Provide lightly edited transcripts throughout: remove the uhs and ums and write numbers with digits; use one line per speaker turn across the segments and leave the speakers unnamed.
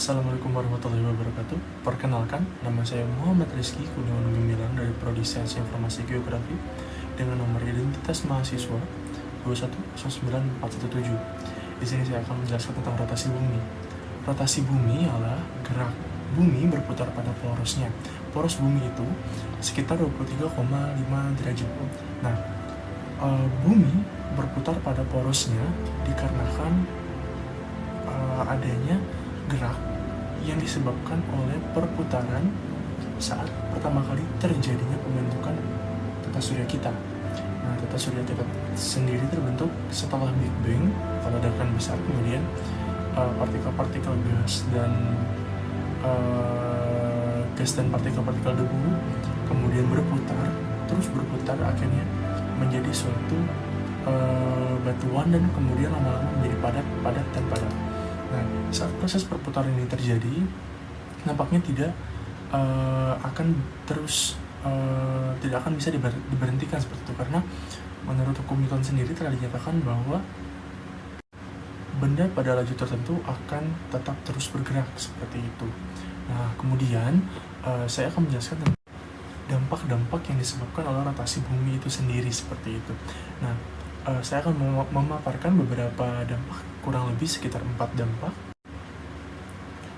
Assalamualaikum warahmatullahi wabarakatuh. Perkenalkan, nama saya Muhammad Rizky Kurniawan Gemilang dari Prodi Sains Informasi Geografi dengan nomor identitas mahasiswa 2109417. Di sini saya akan menjelaskan tentang rotasi bumi. Rotasi bumi adalah gerak bumi berputar pada porosnya. Poros bumi itu sekitar 23,5 derajat. Nah, bumi berputar pada porosnya dikarenakan adanya gerak yang disebabkan oleh perputaran saat pertama kali terjadinya pembentukan tata surya kita. Nah, tata surya kita sendiri terbentuk setelah Big Bang atau ledakan besar, kemudian partikel-partikel gas dan partikel-partikel debu kemudian berputar, terus berputar akhirnya menjadi suatu batuan dan kemudian lama-lama menjadi padat. Nah, saat proses perputaran ini terjadi, nampaknya tidak akan bisa diberhentikan seperti itu, karena menurut hukum Newton sendiri telah dinyatakan bahwa benda pada laju tertentu akan tetap terus bergerak seperti itu. Nah, kemudian saya akan menjelaskan tentang dampak-dampak yang disebabkan oleh rotasi bumi itu sendiri seperti itu. Nah, saya akan memaparkan beberapa dampak, kurang lebih sekitar 4 dampak.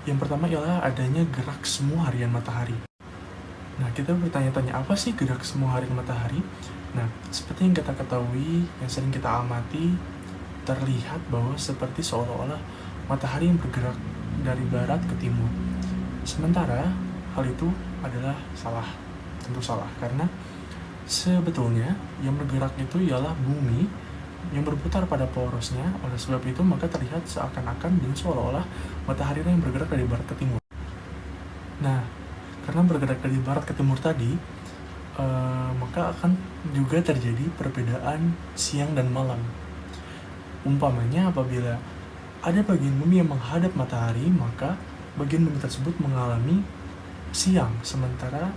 Yang pertama ialah adanya gerak semu harian matahari. Nah, kita bertanya-tanya, apa sih gerak semu harian matahari? Nah, seperti yang kita ketahui, yang sering kita amati, terlihat bahwa seperti seolah-olah matahari yang bergerak dari barat ke timur. Sementara hal itu adalah salah, tentu salah, karena sebetulnya yang bergerak itu ialah bumi yang berputar pada porosnya. Oleh sebab itu maka terlihat seakan-akan dan seolah-olah matahari yang bergerak dari barat ke timur. Nah, karena bergerak dari barat ke timur tadi, maka akan juga terjadi perbedaan siang dan malam. Umpamanya apabila ada bagian bumi yang menghadap matahari, maka bagian bumi tersebut mengalami siang, sementara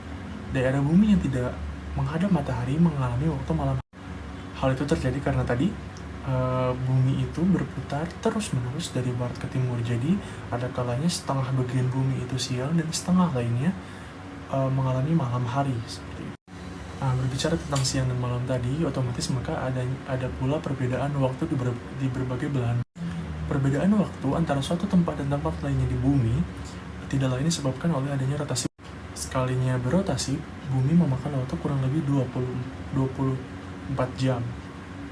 daerah bumi yang tidak menghadap matahari mengalami waktu malam. Hal itu terjadi karena tadi bumi itu berputar terus-menerus dari barat ke timur. Jadi ada kalanya setengah bagian bumi itu siang dan setengah lainnya mengalami malam hari seperti itu. Nah, berbicara tentang siang dan malam tadi, otomatis maka ada pula perbedaan waktu di berbagai belahan. Perbedaan waktu antara suatu tempat dan tempat lainnya di bumi tidak lain disebabkan oleh adanya rotasi. Sekalinya berotasi, bumi memakan waktu kurang lebih 24 jam.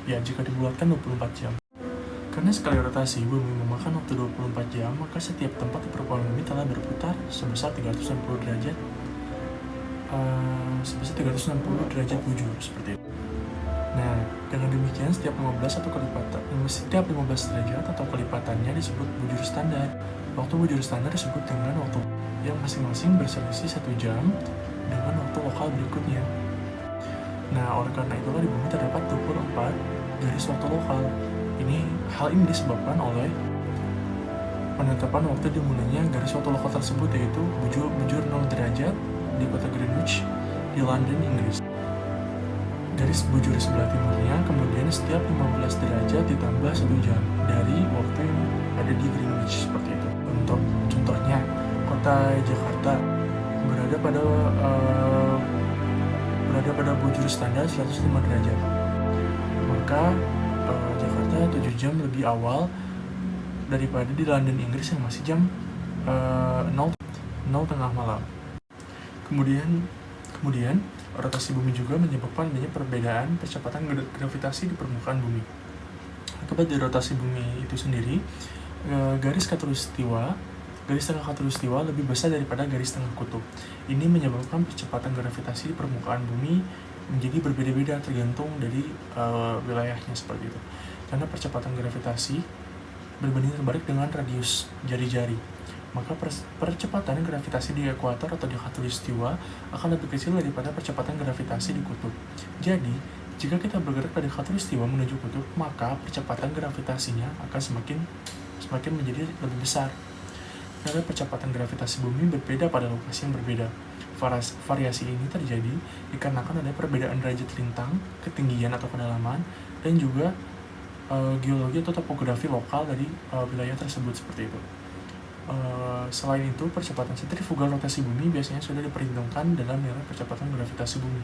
Ya, jika dibulatkan 24 jam. Karena sekali rotasi bumi memakan waktu 24 jam, maka setiap tempat di permukaan bumi telah berputar sebesar 360 derajat bujur seperti itu. Nah, dengan demikian setiap 15 derajat atau kelipatannya disebut bujur standar. Waktu bujur standar disebut dengan waktu yang masing-masing berselisih 1 jam dengan waktu lokal berikutnya. Nah, oleh karena itulah di bumi terdapat 24 garis waktu lokal. Hal ini disebabkan oleh penetapan waktu dimulainya garis waktu lokal tersebut, yaitu bujur 0 derajat di kota Greenwich di London, Inggris. Garis bujur sebelah timurnya kemudian setiap 15 derajat ditambah 1 jam dari waktu yang ada di Greenwich seperti itu. Untuk contohnya, kota Jakarta berada pada bujur standar 105 derajat. Maka Jakarta 7 jam lebih awal daripada di London, Inggris yang masih jam 0 tengah malam. Kemudian rotasi bumi juga menyebabkan adanya perbedaan percepatan gravitasi di permukaan bumi. Akibat dari rotasi bumi itu sendiri, garis tengah khatulistiwa lebih besar daripada garis tengah kutub. Ini menyebabkan percepatan gravitasi di permukaan bumi menjadi berbeda-beda tergantung dari wilayahnya seperti itu. Karena percepatan gravitasi berbanding terbalik dengan radius jari-jari, maka percepatan gravitasi di ekuator atau di khatulistiwa akan lebih kecil daripada percepatan gravitasi di kutub. Jadi, jika kita bergerak dari khatulistiwa menuju kutub, maka percepatan gravitasinya akan semakin menjadi lebih besar. Karena percepatan gravitasi bumi berbeda pada lokasi yang berbeda. Variasi ini terjadi dikarenakan ada perbedaan derajat lintang, ketinggian atau kedalaman, dan juga geologi atau topografi lokal dari wilayah tersebut seperti itu. Selain itu, percepatan sentrifugal rotasi bumi biasanya sudah diperhitungkan dalam nilai percepatan gravitasi bumi.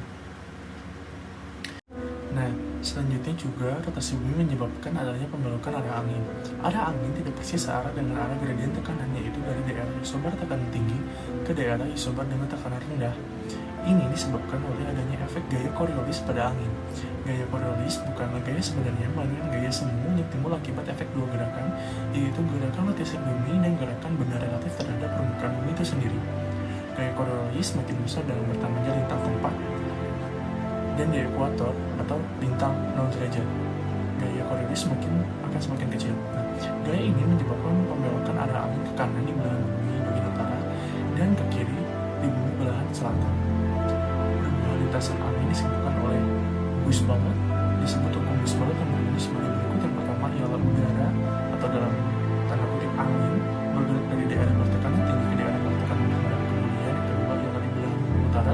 Nah, selanjutnya juga rotasi bumi menyebabkan adanya pembelokan arah angin. Arah angin tidak persis searah dengan arah gradien tekanannya, yaitu dari daerah isobar tekanan tinggi ke daerah isobar dengan tekanan rendah. Ini disebabkan oleh adanya efek gaya Coriolis pada angin. Gaya Coriolis bukanlah gaya sebenarnya, melainkan gaya semu yang timbul akibat efek dua gerakan, yaitu gerakan rotasi bumi dan gerakan benda relatif terhadap permukaan bumi itu sendiri. Gaya Coriolis makin besar dalam bertambahnya lintang tempat dan di ekuator atau lintang 0 derajat. Gaya Coriolis akan semakin kecil. Nah, gaya ini menyebabkan pembelokan arah angin ke kanan di belahan bumi bagian utara dan ke kiri di bumi belahan selatan. Dua lintasan angin disebutkan oleh Bush-Ballot, disebut hukum Bush-Ballot yang berbunyi sebagai berikut. Yang pertama ialah udara atau dalam tanda kutip angin bergerak dari daerah bertekanan tinggi ke daerah bertekanan rendah. Kemudian yang kedua ialah di belahan bumi utara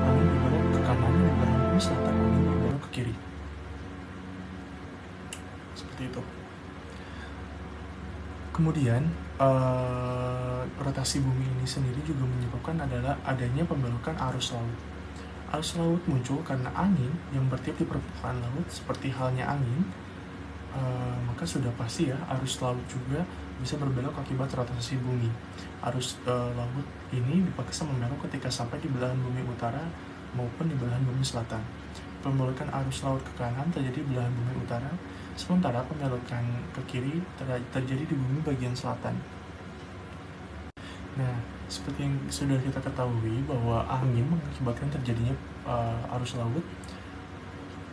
angin berbelok ke kanan, di belahan bumi selatan angin berbelok ke kiri. Seperti itu. Kemudian rotasi bumi ini sendiri juga menyebabkan adalah adanya pembelokan arus laut. Arus laut muncul karena angin yang bertiup di permukaan laut seperti halnya angin, maka sudah pasti ya arus laut juga bisa berbelok akibat rotasi bumi. Arus laut ini dipaksa membelok ketika sampai di belahan bumi utara maupun di belahan bumi selatan. Pembelokan arus laut ke kanan terjadi di belahan bumi utara, sementara pembelokan ke kiri terjadi di bumi bagian selatan. Nah, seperti yang sudah kita ketahui bahwa angin mengakibatkan terjadinya arus laut.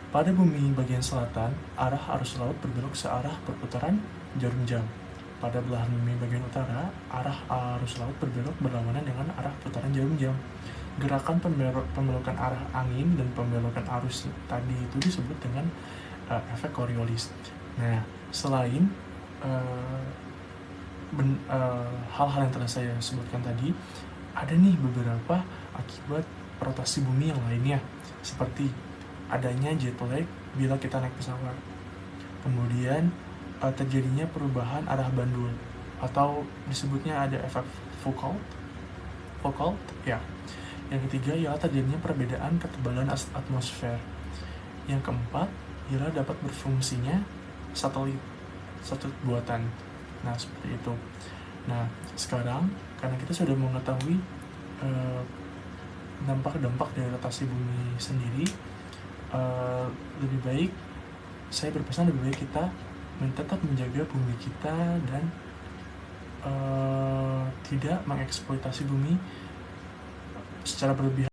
Pada bumi bagian selatan, arah arus laut berbelok searah perputaran jarum jam. Pada belahan bumi bagian utara, arah arus laut berbelok berlawanan dengan arah putaran jarum jam. Gerakan pembelokan arah angin dan pembelokan arus tadi itu disebut dengan efek Coriolis. Nah, selain hal-hal yang telah saya sebutkan tadi, ada nih beberapa akibat rotasi bumi yang lainnya, seperti adanya jet lag bila kita naik pesawat. Kemudian terjadinya perubahan arah bandul, atau disebutnya ada efek Foucault ya. Yang ketiga ialah terjadinya perbedaan ketebalan atmosfer. Yang keempat ialah dapat berfungsinya satelit buatan. Nah, seperti itu. Nah, sekarang karena kita sudah mengetahui dampak-dampak dari rotasi bumi sendiri, lebih baik saya berpesan lebih baik kita tetap menjaga bumi kita dan tidak mengeksploitasi bumi secara berlebihan.